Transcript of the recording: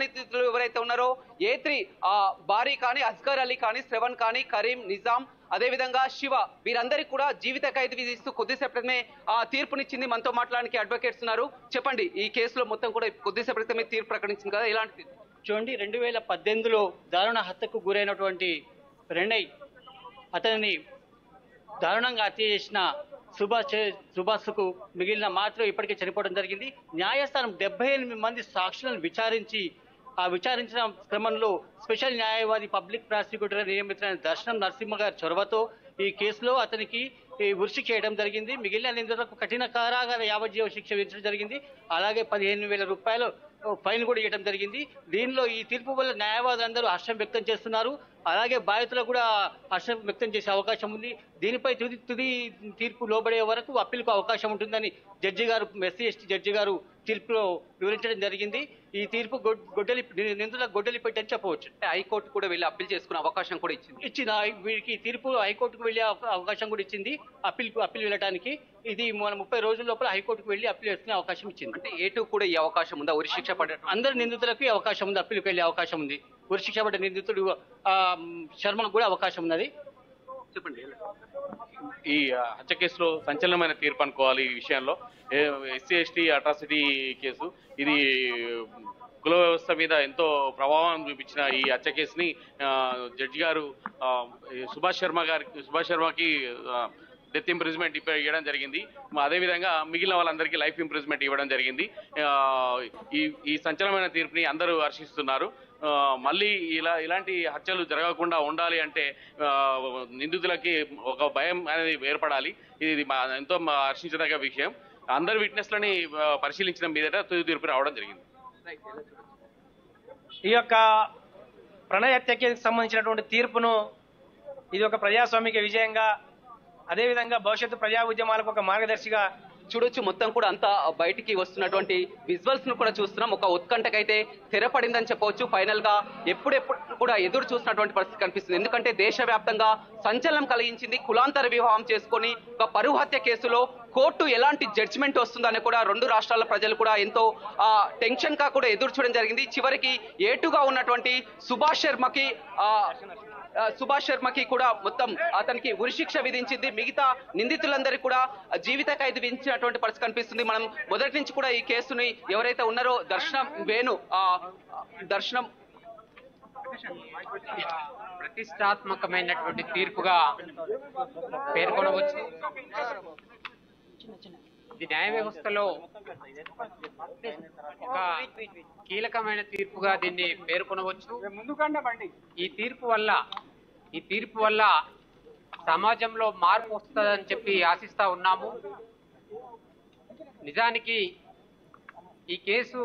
నిందితులు ఎవరైతే ఉన్నారో A3 బారీ కానీ, అస్గర్ అలీ కానీ, శ్రవణ్ కానీ, కరీం, నిజాం, అదేవిధంగా శివ వీరందరికీ కూడా జీవిత ఖైదు విధిస్తూ కొద్దిసేపటినే తీర్పునిచ్చింది. మనతో మాట్లాడడానికి అడ్వకేట్స్ ఉన్నారు. చెప్పండి, ఈ కేసులో మొత్తం కూడా కొద్దిసేపటి క్రితమే తీర్పు ప్రకటించింది కదా, ఎలాంటి తీర్పు? చూడండి, 2018లో దారుణ హత్యకు గురైనటువంటి ప్రణయ్ అతనిని దారుణంగా హత్య చేసిన సుభాష్కు మిగిలిన మాత్రం ఇప్పటికే చనిపోవడం జరిగింది. న్యాయస్థానం 78 మంది సాక్షులను విచారించిన క్రమంలో స్పెషల్ న్యాయవాది పబ్లిక్ ప్రాసిక్యూటర్ నియమితులైన దర్శనం నరసింహ గారి చొరవతో ఈ కేసులో అతనికి ఉరి చేయడం జరిగింది. మిగిలిన నిందితులకు కఠిన కారాగార యావజ్జీవ శిక్ష విధించడం జరిగింది. అలాగే 15,000 రూపాయలు ఫైన్ కూడా ఇవ్వడం జరిగింది. దీనిలో ఈ తీర్పు వల్ల న్యాయవాదులందరూ హర్షం వ్యక్తం చేస్తున్నారు. అలాగే బాధితులకు కూడా హర్షం వ్యక్తం చేసే అవకాశం ఉంది. దీనిపై తుది తీర్పు లోబడే వరకు అప్పీల్కు అవకాశం ఉంటుందని జడ్జి గారు, ఎస్సీ ఎస్టీ జడ్జి గారు తీర్పులో వివరించడం జరిగింది. ఈ తీర్పు నిందితులకు గొడ్డలి పెట్టని చెప్పవచ్చు. హైకోర్టు కూడా వెళ్ళి అప్పీల్ చేసుకునే అవకాశం కూడా ఇచ్చింది. వీరికి తీర్పు హైకోర్టుకు వెళ్ళే అవకాశం కూడా ఇచ్చింది. అప్పీల్ వెళ్ళడానికి ఇది మన 30 రోజుల లోపల హైకోర్టుకు వెళ్ళి అప్పీల్ చేసుకునే అవకాశం ఇచ్చింది. అంటే A2 కూడా ఈ అవకాశం ఉందా? ఉరి శిక్ష పడే అందరు నిందితులకు అవకాశం ఉంది, అప్పీల్కి వెళ్ళే అవకాశం ఉంది. ఉరి శిక్ష పడ్డ నిందితుడు శర్మకు కూడా అవకాశం ఉన్నది. చెప్పండి. ఈ హత్య కేసులో సంచలనమైన తీర్పు అనుకోవాలి. ఈ విషయంలో ఎస్సీ ఎస్టీ అట్రాసిటీ కేసు, ఇది కుల వ్యవస్థ మీద ఎంతో ప్రభావం చూపించిన ఈ హత్య కేసుని జడ్జి గారు సుభాష్ శర్మకి డెత్ ఇంప్రిజ్మెంట్ ఇవ్వడం జరిగింది. అదేవిధంగా మిగిలిన వాళ్ళందరికీ లైఫ్ ఇంప్రిజ్మెంట్ ఇవ్వడం జరిగింది. ఈ సంచలనమైన తీర్పుని అందరూ హర్షిస్తున్నారు. మళ్ళీ ఇలాంటి హత్యలు జరగకుండా ఉండాలి అంటే నిందితులకి ఒక భయం అనేది ఏర్పడాలి. ఇది ఎంతో హర్షించదగ్గ విషయం. అందరు విట్నెస్లని పరిశీలించిన మీదట తుది తీర్పు రావడం జరిగింది. ఈ యొక్క ప్రణయ్ హత్యకి సంబంధించినటువంటి తీర్పును ఇది ఒక ప్రజాస్వామిక విజయంగా, అదేవిధంగా భవిష్యత్తు ప్రజా ఉద్యమాలకు ఒక మార్గదర్శిగా చూడొచ్చు. మొత్తం కూడా అంతా బయటికి వస్తున్నటువంటి విజువల్స్ ను కూడా చూస్తున్నాం. ఒక ఉత్కంఠకైతే తెరపడిందని చెప్పవచ్చు. ఫైనల్ గా ఎప్పుడెప్పుడు కూడా ఎదురు చూసినటువంటి పరిస్థితి కనిపిస్తుంది. ఎందుకంటే దేశవ్యాప్తంగా సంచలనం కలిగించింది. కులాంతర వివాహం చేసుకుని ఒక పరువు హత్య కేసులో కోర్టు ఎలాంటి జడ్జిమెంట్ వస్తుందని కూడా రెండు రాష్ట్రాల ప్రజలు కూడా ఎంతో టెన్షన్ గా కూడా ఎదురు చూడడం జరిగింది. చివరికి A2గా ఉన్నటువంటి సుభాష్ శర్మకి కూడా మొత్తం అతనికి ఉరిశిక్ష విధించింది. మిగతా నిందితులందరికీ కూడా జీవిత ఖైదు విధించినటువంటి పరిస్థితి కనిపిస్తుంది. మనం మొదటి నుంచి కూడా ఈ కేసుని ఎవరైతే ఉన్నారో దర్శనం ప్రతిష్టాత్మకమైనటువంటి తీర్పుగా పేర్కొనవచ్చు. ఇది న్యాయ వ్యవస్థలో ఒక కీలకమైన తీర్పుగా దీన్ని పేర్కొనవచ్చు. ఈ తీర్పు వల్ల సమాజంలో మార్పు వస్తుందని చెప్పి ఆశిస్తా ఉన్నాము. నిజానికి ఈ కేసు